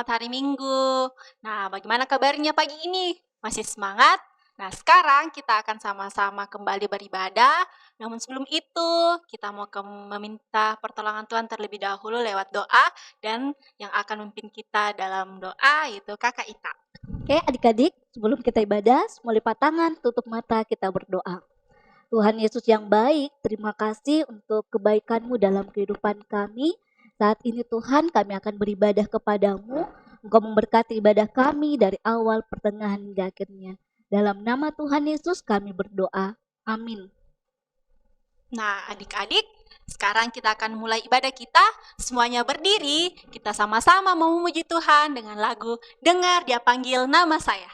selamat hari Minggu. Nah, bagaimana kabarnya pagi ini? Masih semangat? Nah, sekarang kita akan sama-sama kembali beribadah. Namun sebelum itu, kita mau meminta pertolongan Tuhan terlebih dahulu lewat doa. Dan yang akan memimpin kita dalam doa yaitu Kakak Ita. Oke, adik-adik, sebelum kita ibadah, semua lipat tangan, tutup mata, kita berdoa. Tuhan Yesus yang baik, terima kasih untuk kebaikan-Mu dalam kehidupan kami. Saat ini Tuhan, kami akan beribadah kepadamu. Engkau memberkati ibadah kami dari awal, pertengahan, hingga akhirnya. Dalam nama Tuhan Yesus kami berdoa. Amin. Nah, adik-adik, sekarang kita akan mulai ibadah kita. Semuanya berdiri, kita sama-sama memuji Tuhan dengan lagu Dengar Dia Panggil Nama Saya.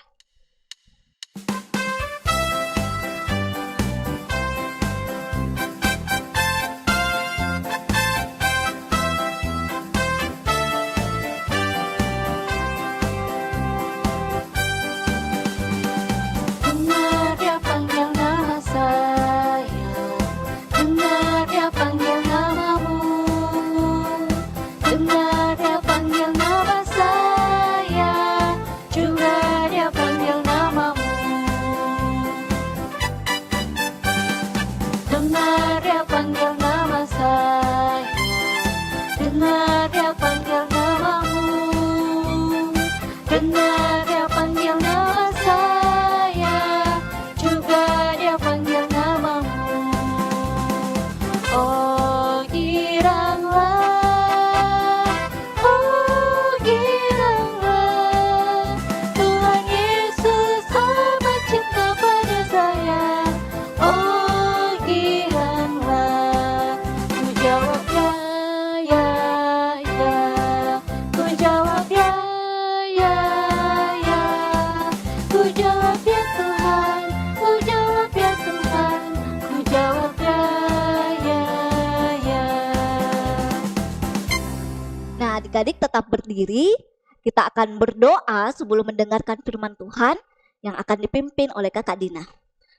Adik-adik tetap berdiri, kita akan berdoa sebelum mendengarkan firman Tuhan yang akan dipimpin oleh Kakak Dina.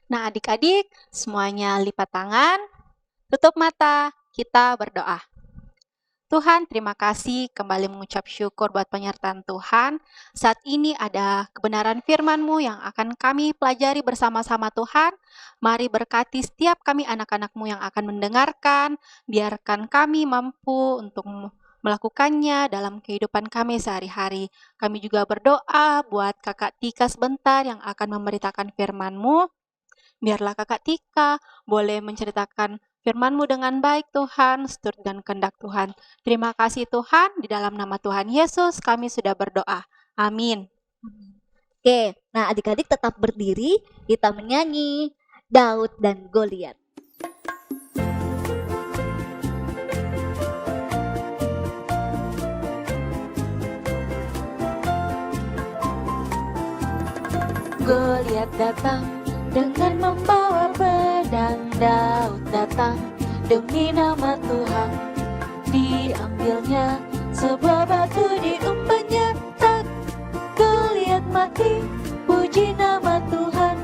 Nah, adik-adik, semuanya lipat tangan, tutup mata, kita berdoa. Tuhan, terima kasih kembali mengucap syukur buat penyertaan Tuhan. Saat ini ada kebenaran firman-Mu yang akan kami pelajari bersama-sama Tuhan. Mari berkati setiap kami anak-anak-Mu yang akan mendengarkan. Biarkan kami mampu untuk melakukannya dalam kehidupan kami sehari-hari. Kami juga berdoa buat Kakak Tika sebentar yang akan memberitakan firman-Mu. Biarlah Kakak Tika boleh menceritakan firman-Mu dengan baik Tuhan, seturut dan kehendak Tuhan. Terima kasih Tuhan, di dalam nama Tuhan Yesus kami sudah berdoa. Amin. Oke, nah adik-adik tetap berdiri, kita menyanyi Daud dan Goliat. Goliat datang dengan membawa pedang, Daud datang demi nama Tuhan. Diambilnya sebuah batu, diumpannya tak. Goliat mati, puji nama Tuhan.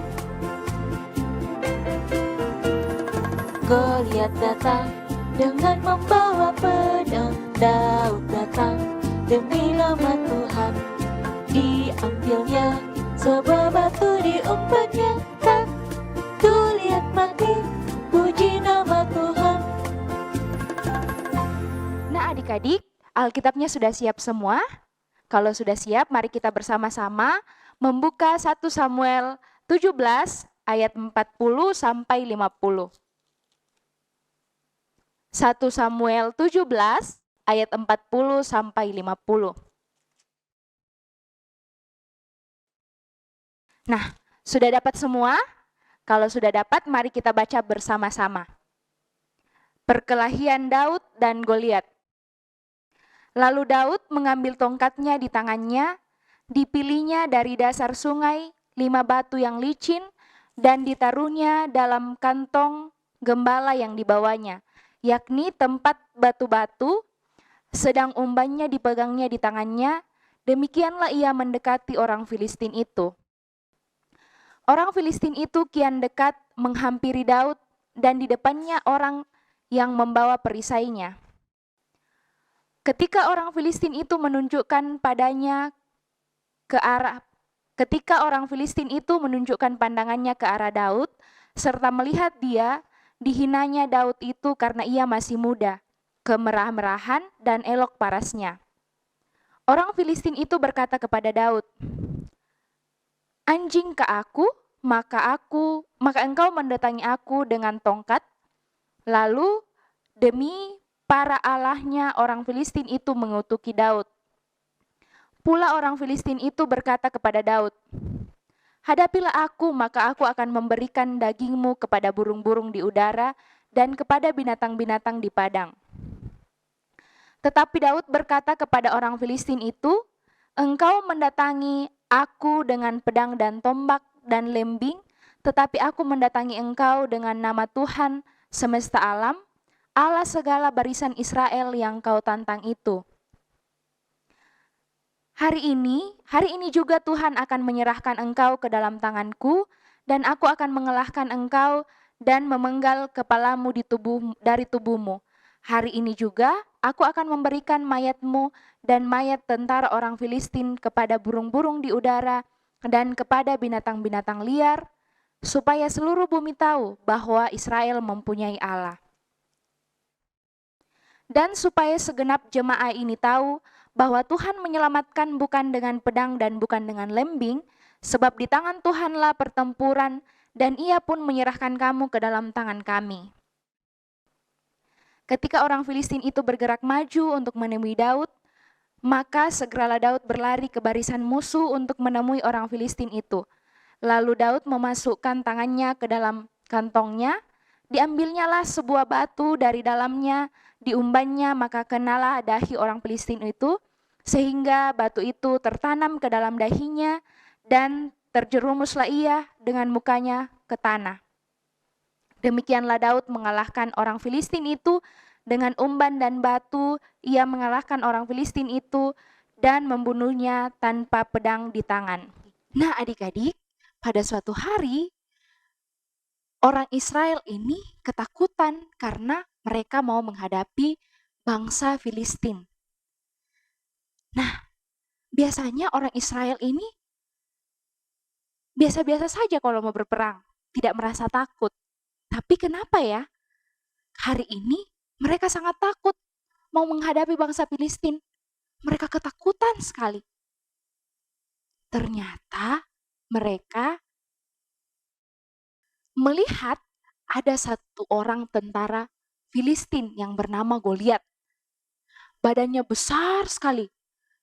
Goliat datang dengan membawa pedang, Daud datang demi nama Tuhan. Diambilnya sebuah batu, diumpannya tak. Goliat mati, puji nama Tuhan. Nah adik-adik, Alkitabnya sudah siap semua? Kalau sudah siap, mari kita bersama-sama membuka 1 Samuel 17 ayat 40 sampai 50. 1 Samuel 17 ayat 40 sampai 50. Nah, sudah dapat semua? Kalau sudah dapat, mari kita baca bersama-sama. Perkelahian Daud dan Goliat. Lalu Daud mengambil tongkatnya di tangannya, dipilihnya dari dasar sungai 5 batu yang licin, dan ditaruhnya dalam kantong gembala yang dibawanya, yakni tempat batu-batu, sedang umbannya dipegangnya di tangannya. Demikianlah ia mendekati orang Filistin itu. Orang Filistin itu kian dekat menghampiri Daud, dan di depannya orang yang membawa perisainya. Ketika orang Filistin itu menunjukkan padanya ke arah Ketika orang Filistin itu menunjukkan pandangannya ke arah Daud, serta melihat dia, dihinanya Daud itu karena ia masih muda, kemerah-merahan dan elok parasnya. Orang Filistin itu berkata kepada Daud, "Anjing ke aku, maka engkau mendatangi aku dengan tongkat." Lalu demi para allahnya orang Filistin itu mengutuki Daud. Pula orang Filistin itu berkata kepada Daud, "Hadapilah aku, maka aku akan memberikan dagingmu kepada burung-burung di udara dan kepada binatang-binatang di padang." Tetapi Daud berkata kepada orang Filistin itu, "Engkau mendatangi aku dengan pedang dan tombak dan lembing, tetapi aku mendatangi engkau dengan nama Tuhan semesta alam, Allah segala barisan Israel yang kau tantang itu. Hari ini juga Tuhan akan menyerahkan engkau ke dalam tanganku, dan aku akan mengalahkan engkau dan memenggal kepalamu dari tubuhmu. Hari ini juga aku akan memberikan mayatmu dan mayat tentara orang Filistin kepada burung-burung di udara dan kepada binatang-binatang liar, supaya seluruh bumi tahu bahwa Israel mempunyai Allah. Dan supaya segenap jemaah ini tahu bahwa Tuhan menyelamatkan bukan dengan pedang dan bukan dengan lembing, sebab di tangan Tuhanlah pertempuran, dan Ia pun menyerahkan kamu ke dalam tangan kami." Ketika orang Filistin itu bergerak maju untuk menemui Daud, maka segeralah Daud berlari ke barisan musuh untuk menemui orang Filistin itu. Lalu Daud memasukkan tangannya ke dalam kantongnya, diambilnyalah sebuah batu dari dalamnya, diumbannya, maka kenalah dahi orang Filistin itu, sehingga batu itu tertanam ke dalam dahinya, dan terjerumuslah ia dengan mukanya ke tanah. Demikianlah Daud mengalahkan orang Filistin itu dengan umban dan batu. Ia mengalahkan orang Filistin itu dan membunuhnya tanpa pedang di tangan. Nah, adik-adik, pada suatu hari orang Israel ini ketakutan karena mereka mau menghadapi bangsa Filistin. Nah, biasanya orang Israel ini biasa-biasa saja kalau mau berperang, tidak merasa takut. Tapi kenapa ya? Hari ini mereka sangat takut mau menghadapi bangsa Filistin. Mereka ketakutan sekali. Ternyata mereka melihat ada satu orang tentara Filistin yang bernama Goliat. Badannya besar sekali.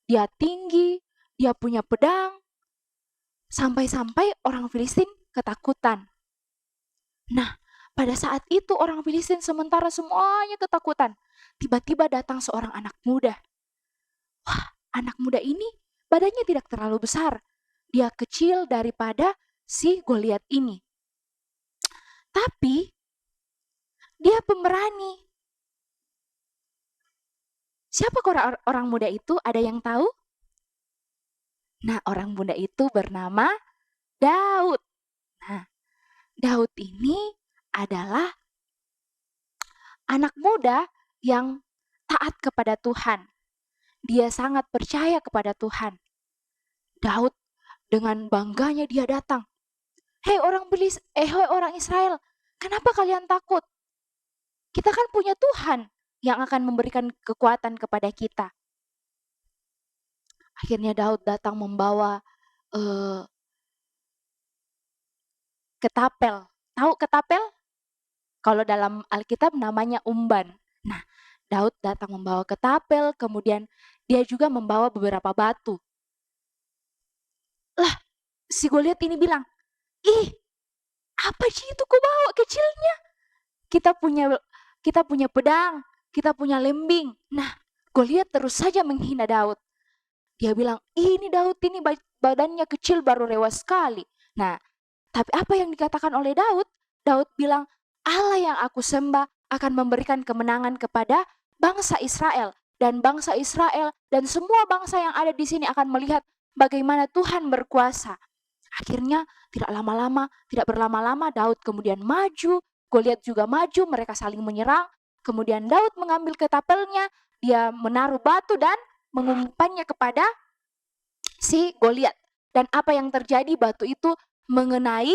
Dia tinggi, dia punya pedang. Sampai-sampai orang Filistin ketakutan. Nah, pada saat itu orang Filistin sementara semuanya ketakutan. Tiba-tiba datang seorang anak muda. Wah, anak muda ini badannya tidak terlalu besar. Dia kecil daripada si Goliat ini. Tapi dia pemberani. Siapa orang muda itu? Ada yang tahu? Nah, orang muda itu bernama Daud. Nah, Daud ini adalah anak muda yang taat kepada Tuhan. Dia sangat percaya kepada Tuhan. Daud dengan bangganya dia datang. Hei orang Israel, kenapa kalian takut? Kita kan punya Tuhan yang akan memberikan kekuatan kepada kita. Akhirnya Daud datang membawa ketapel. Tahu ketapel? Kalau dalam Alkitab namanya umban. Nah, Daud datang membawa ketapel, kemudian dia juga membawa beberapa batu. Lah, si Goliat ini bilang, "Ih, apa sih itu kau bawa kecilnya? Kita punya pedang, kita punya lembing." Nah, Goliat terus saja menghina Daud. Dia bilang, "Ini Daud ini badannya kecil baru rewel sekali." Nah, tapi apa yang dikatakan oleh Daud? Daud bilang, "Allah yang aku sembah akan memberikan kemenangan kepada bangsa Israel. Dan bangsa Israel dan semua bangsa yang ada di sini akan melihat bagaimana Tuhan berkuasa." Akhirnya tidak berlama-lama Daud kemudian maju, Goliat juga maju, mereka saling menyerang. Kemudian Daud mengambil ketapelnya, dia menaruh batu dan mengumpannya kepada si Goliat. Dan apa yang terjadi? Batu itu mengenai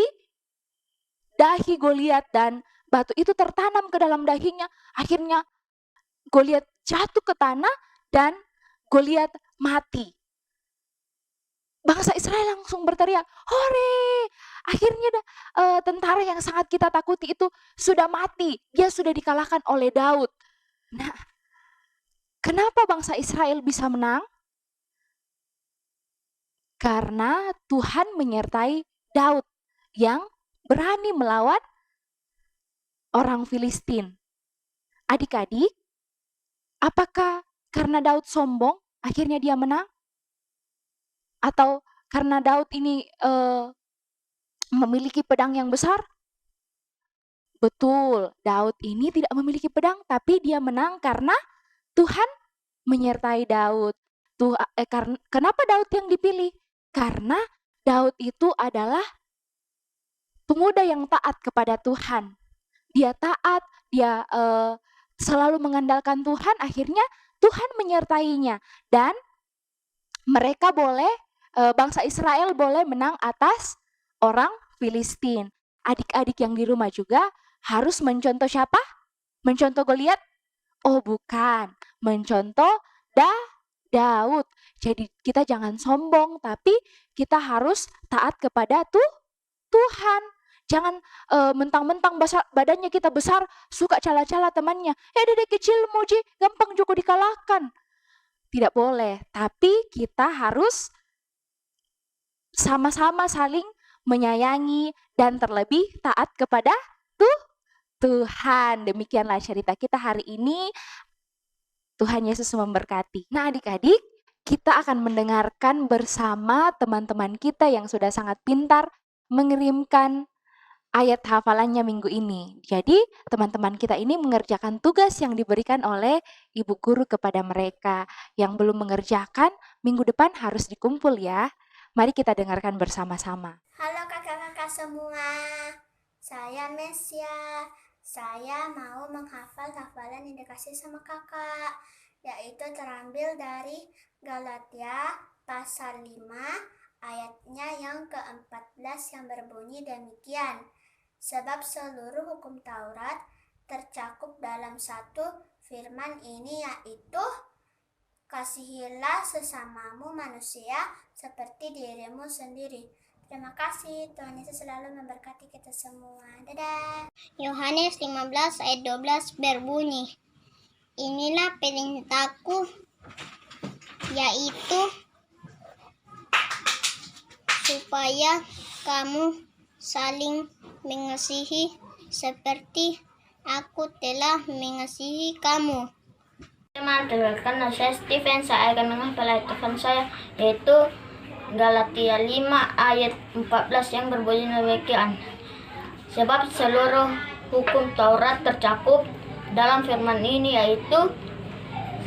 dahi Goliat dan batu itu tertanam ke dalam dahinya. Akhirnya Goliat jatuh ke tanah dan Goliat mati. Bangsa Israel langsung berteriak, "Hore! Akhirnya tentara yang sangat kita takuti itu sudah mati. Dia sudah dikalahkan oleh Daud." Nah, kenapa bangsa Israel bisa menang? Karena Tuhan menyertai Daud yang berani melawan orang Filistin. Adik-adik, apakah karena Daud sombong akhirnya dia menang? Atau karena Daud ini memiliki pedang yang besar? Betul, Daud ini tidak memiliki pedang, tapi dia menang karena Tuhan menyertai Daud. Kenapa Daud yang dipilih? Karena Daud itu adalah pemuda yang taat kepada Tuhan. Dia taat, dia selalu mengandalkan Tuhan, akhirnya Tuhan menyertainya. Dan mereka bangsa Israel boleh menang atas orang Filistin. Adik-adik yang di rumah juga harus mencontoh siapa? Mencontoh Goliat? Oh bukan, mencontoh Daud. Jadi kita jangan sombong, tapi kita harus taat kepada Tuhan. Jangan mentang-mentang badannya kita besar, suka cala-cala temannya. Dedek kecil muji, gampang juga dikalahkan. Tidak boleh, tapi kita harus sama-sama saling menyayangi dan terlebih taat kepada Tuhan. Demikianlah cerita kita hari ini. Tuhan Yesus memberkati. Nah adik-adik, kita akan mendengarkan bersama teman-teman kita yang sudah sangat pintar mengirimkan ayat hafalannya minggu ini. Jadi teman-teman kita ini mengerjakan tugas yang diberikan oleh ibu guru kepada mereka. Yang belum mengerjakan, minggu depan harus dikumpul ya. Mari kita dengarkan bersama-sama. Halo kakak-kakak semua, saya Mesia. Saya mau menghafal hafalan yang dikasih sama kakak, yaitu terambil dari Galatia pasal 5 ayatnya yang ke-14 yang berbunyi demikian. Sebab seluruh hukum Taurat tercakup dalam satu firman ini, yaitu kasihilah sesamamu manusia seperti dirimu sendiri. Terima kasih, Tuhan Yesus selalu memberkati kita semua. Dadah. Yohanes 15 ayat 12 berbunyi, inilah perintahku, yaitu supaya kamu saling mengasihi seperti aku telah mengasihi kamu. Perkenalkan, saya Steven. Saya akan menghafal ayat Tuhan saya, yaitu Galatia 5 ayat 14 yang berbunyi demikian. Sebab seluruh hukum Taurat tercakup dalam firman ini, yaitu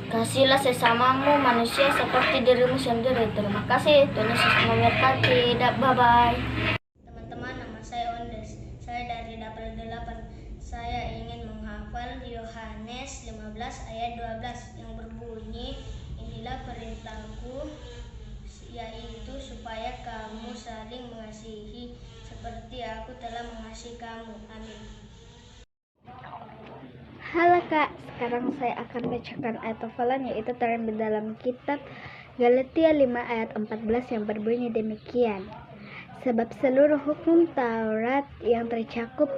kasihilah sesamamu manusia seperti dirimu sendiri. Terima kasih, Tuhan Yesus memberkati. Bye-bye. Teman-teman, nama saya Ondes. Saya dari Dapur 8. Saya ingin menghafal Yohanes 15 ayat 12 yang berbunyi, inilah perintahku, yaitu supaya kamu saling mengasihi seperti aku telah mengasihi kamu. Amin. Halo Kak, sekarang saya akan bacakan ayat hafalan, yaitu terambil dalam kitab Galatia 5 ayat 14 yang berbunyi demikian. Sebab seluruh hukum Taurat yang tercakup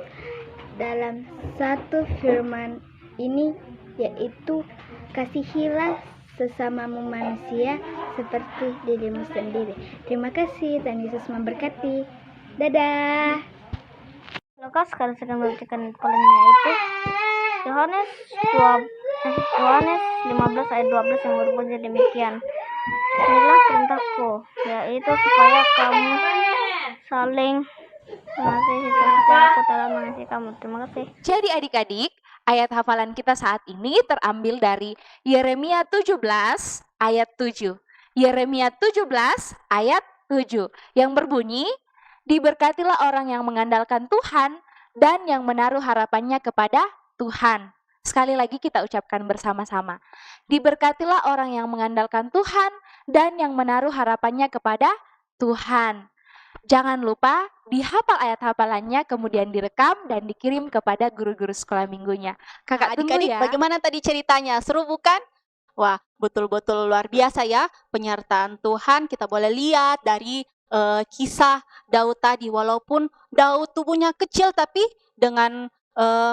dalam satu firman ini, yaitu kasihilah sesamamu manusia seperti dirimu sendiri. Terima kasih, Tuhan Yesus memberkati. Dadah. Lukas, sekarang saya akan membacakan hafalannya, yaitu Yohanes 15 ayat 12 yang berbunyi demikian. Inilah perintahku, yaitu supaya kamu saling mengasihi seperti aku telah mengasihi kamu. Terima kasih. Jadi adik-adik, ayat hafalan kita saat ini terambil dari Yeremia 17 ayat 7. Yeremia 17 ayat 7 yang berbunyi, diberkatilah orang yang mengandalkan Tuhan dan yang menaruh harapannya kepada Tuhan. Sekali lagi kita ucapkan bersama-sama. Diberkatilah orang yang mengandalkan Tuhan dan yang menaruh harapannya kepada Tuhan. Jangan lupa dihafal ayat hafalannya, kemudian direkam dan dikirim kepada guru-guru sekolah minggunya. Kakak tunggu Adik-adik, ya. bagaimana tadi ceritanya? Seru bukan? Wah, betul-betul luar biasa ya penyertaan Tuhan. Kita boleh lihat dari kisah Daud tadi. Walaupun Daud tubuhnya kecil, tapi dengan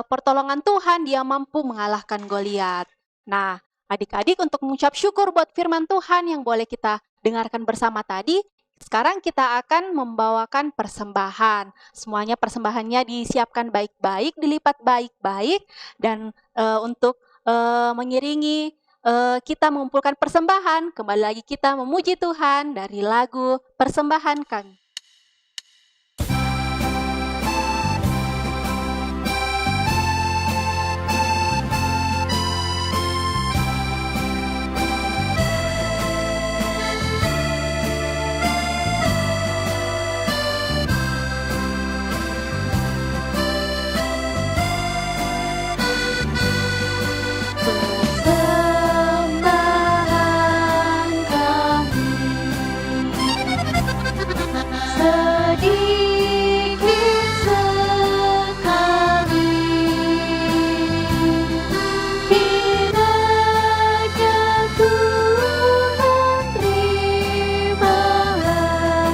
pertolongan Tuhan dia mampu mengalahkan Goliat. Nah, adik-adik, untuk mengucap syukur buat firman Tuhan yang boleh kita dengarkan bersama tadi, sekarang kita akan membawakan persembahan. Semuanya persembahannya disiapkan baik-baik, dilipat baik-baik, dan untuk mengiringi kita mengumpulkan persembahan, kembali lagi kita memuji Tuhan dari lagu Persembahan Kami. Persembahan kami sedikit sekali, kiranya Tuhan terimalah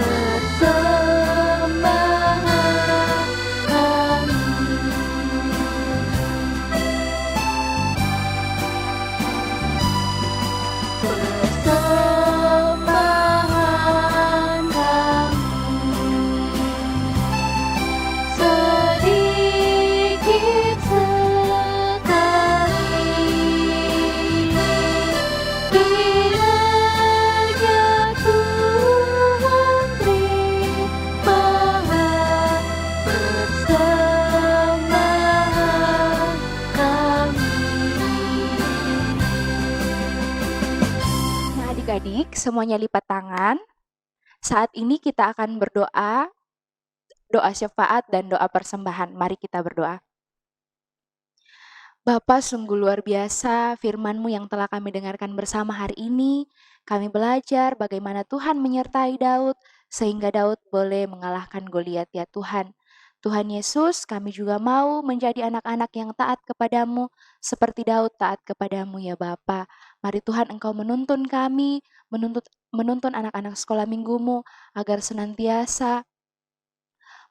persembahan kami. Persembahan kami sedikit sekali, kiranya Tuhan terimalah persembahan kami. Nah, adik-adik, semuanya lipat tangan. Saat ini kita akan berdoa, doa syafaat dan doa persembahan. Mari kita berdoa. Bapa, sungguh luar biasa firman-Mu yang telah kami dengarkan bersama hari ini. Kami belajar bagaimana Tuhan menyertai Daud, sehingga Daud boleh mengalahkan Goliat ya Tuhan. Tuhan Yesus, kami juga mau menjadi anak-anak yang taat kepadamu, seperti Daud taat kepadamu ya Bapa. Mari Tuhan Engkau menuntun kami, menuntun anak-anak sekolah minggumu, agar senantiasa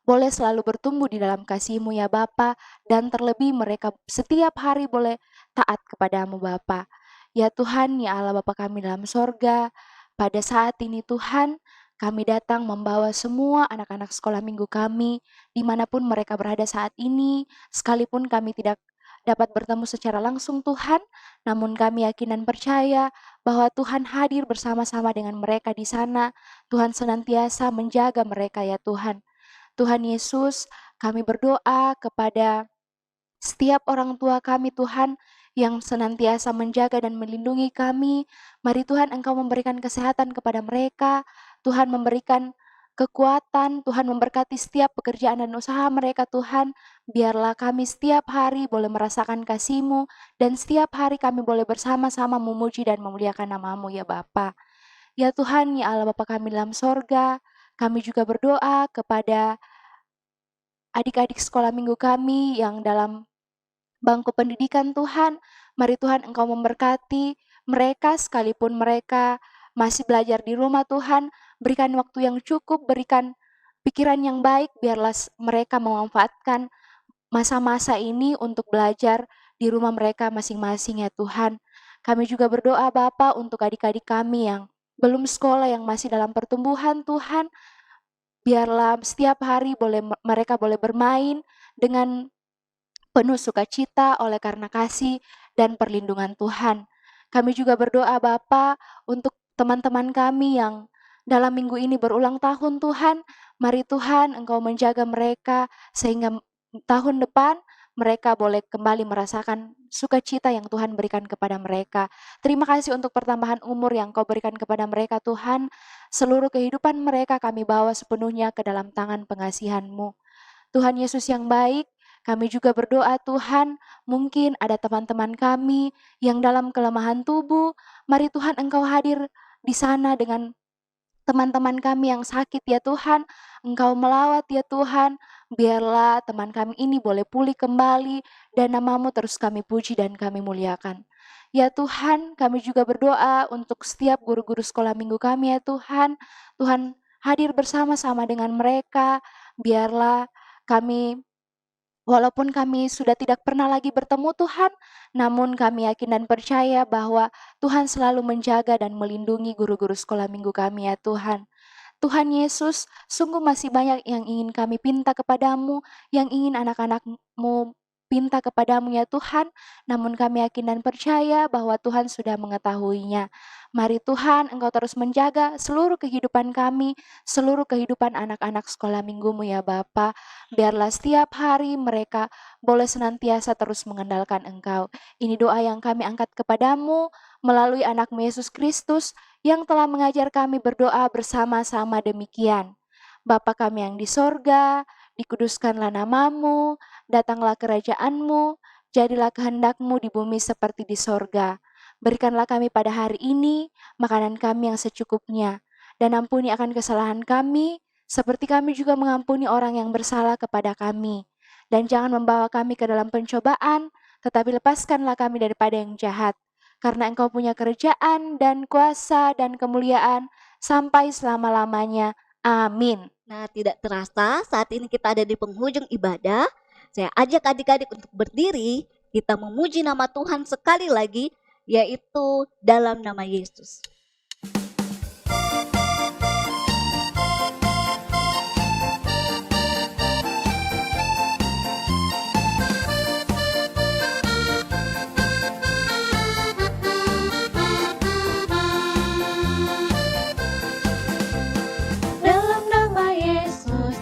boleh selalu bertumbuh di dalam kasih-Mu ya Bapa, dan terlebih mereka setiap hari boleh taat kepadamu Bapa. Ya Tuhan, ya Allah Bapa kami dalam sorga, pada saat ini Tuhan, kami datang membawa semua anak-anak sekolah minggu kami, dimanapun mereka berada saat ini, sekalipun kami tidak dapat bertemu secara langsung Tuhan, namun kami yakin dan percaya bahwa Tuhan hadir bersama-sama dengan mereka di sana. Tuhan senantiasa menjaga mereka ya Tuhan. Tuhan Yesus, kami berdoa kepada setiap orang tua kami Tuhan yang senantiasa menjaga dan melindungi kami. Mari Tuhan Engkau memberikan kesehatan kepada mereka, Tuhan memberikan kekuatan, Tuhan memberkati setiap pekerjaan dan usaha mereka Tuhan. Biarlah kami setiap hari boleh merasakan kasih-Mu, dan setiap hari kami boleh bersama-sama memuji dan memuliakan nama-Mu ya Bapa. Ya Tuhan, ya Allah Bapa kami dalam sorga, kami juga berdoa kepada adik-adik sekolah minggu kami yang dalam bangku pendidikan Tuhan. Mari Tuhan Engkau memberkati mereka sekalipun mereka masih belajar di rumah Tuhan. Berikan waktu yang cukup, berikan pikiran yang baik, biarlah mereka memanfaatkan masa-masa ini untuk belajar di rumah mereka masing-masing ya Tuhan. Kami juga berdoa Bapa untuk adik-adik kami yang belum sekolah, yang masih dalam pertumbuhan Tuhan. Biarlah setiap hari mereka boleh bermain dengan penuh sukacita oleh karena kasih dan perlindungan Tuhan. Kami juga berdoa Bapa untuk teman-teman kami yang dalam minggu ini berulang tahun Tuhan. Mari Tuhan Engkau menjaga mereka sehingga tahun depan mereka boleh kembali merasakan sukacita yang Tuhan berikan kepada mereka. Terima kasih untuk pertambahan umur yang Kau berikan kepada mereka Tuhan. Seluruh kehidupan mereka kami bawa sepenuhnya ke dalam tangan pengasihan-Mu. Tuhan Yesus yang baik, Kami juga berdoa Tuhan, mungkin ada teman-teman kami yang dalam kelemahan tubuh. Mari Tuhan Engkau hadir di sana dengan teman-teman kami yang sakit ya Tuhan, Engkau melawat ya Tuhan, biarlah teman kami ini boleh pulih kembali dan nama-Mu terus kami puji dan kami muliakan. Ya Tuhan, kami juga berdoa untuk setiap guru-guru sekolah minggu kami ya Tuhan. Tuhan hadir bersama-sama dengan mereka, biarlah kami walaupun kami sudah tidak pernah lagi bertemu Tuhan, namun kami yakin dan percaya bahwa Tuhan selalu menjaga dan melindungi guru-guru sekolah minggu kami ya Tuhan. Tuhan Yesus, sungguh masih banyak yang ingin kami pinta kepadamu, yang ingin anak-anak-Mu pinta kepadamu ya Tuhan, namun kami yakin dan percaya bahwa Tuhan sudah mengetahuinya. Mari Tuhan, Engkau terus menjaga seluruh kehidupan kami, seluruh kehidupan anak-anak sekolah minggu-Mu ya Bapa. Biarlah setiap hari mereka boleh senantiasa terus mengandalkan Engkau. Ini doa yang kami angkat kepadamu melalui anak-Mu Yesus Kristus yang telah mengajar kami berdoa bersama-sama demikian. Bapa kami yang di sorga, dikuduskanlah nama-Mu, datanglah kerajaan-Mu, jadilah kehendak-Mu di bumi seperti di sorga. Berikanlah kami pada hari ini makanan kami yang secukupnya, dan ampuni akan kesalahan kami, seperti kami juga mengampuni orang yang bersalah kepada kami. Dan jangan membawa kami ke dalam pencobaan, tetapi lepaskanlah kami daripada yang jahat. Karena Engkau punya kerajaan dan kuasa dan kemuliaan sampai selama-lamanya. Amin. Nah, tidak terasa saat ini kita ada di penghujung ibadah. Saya ajak adik-adik untuk berdiri, kita memuji nama Tuhan sekali lagi, yaitu dalam nama Yesus.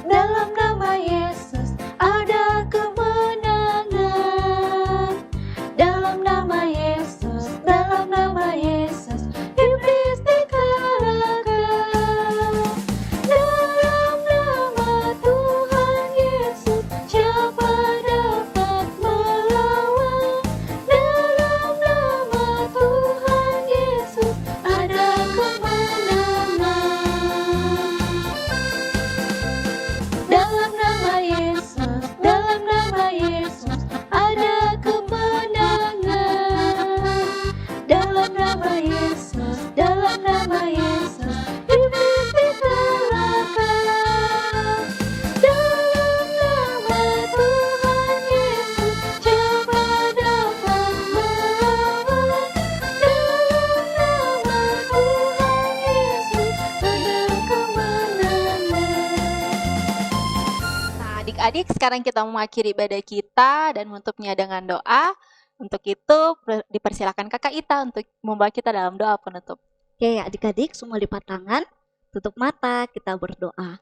Dalam nama Yesus ada kemenangan. Dalam nama Yesus iblis dikalahkan. Dalam nama Tuhan Yesus siapa dapat melawan? Dalam nama Tuhan Yesus ada kemenangan. Dalam nama Yesus ada kemenangan. Dalam nama Yesus iblis dikalahkan. Dalam nama Tuhan Yesus siapa dapat melawan? Dalam nama Tuhan Yesus ada kemenangan. Nah, adik-adik, sekarang kita mengakhiri ibadah kita dan menutupnya dengan doa. Untuk itu, dipersilakan Kakak Ita untuk membawa kita dalam doa penutup. Oke, adik-adik semua lipat tangan, tutup mata, kita berdoa.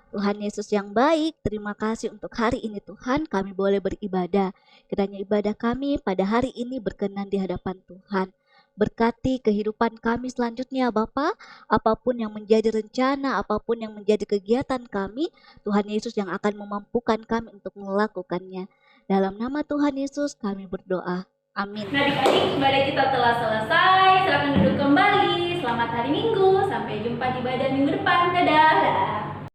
Tuhan Yesus yang baik, terima kasih untuk hari ini Tuhan, kami boleh beribadah. Kiranya ibadah kami pada hari ini berkenan di hadapan Tuhan. Berkati kehidupan kami selanjutnya Bapa, apapun yang menjadi rencana, apapun yang menjadi kegiatan kami, Tuhan Yesus yang akan memampukan kami untuk melakukannya. Dalam nama Tuhan Yesus kami berdoa. Amin. Nah adik-adik, ibadah kita telah selesai. Silakan duduk kembali. Selamat hari Minggu. Sampai jumpa di ibadah minggu depan. Dadah.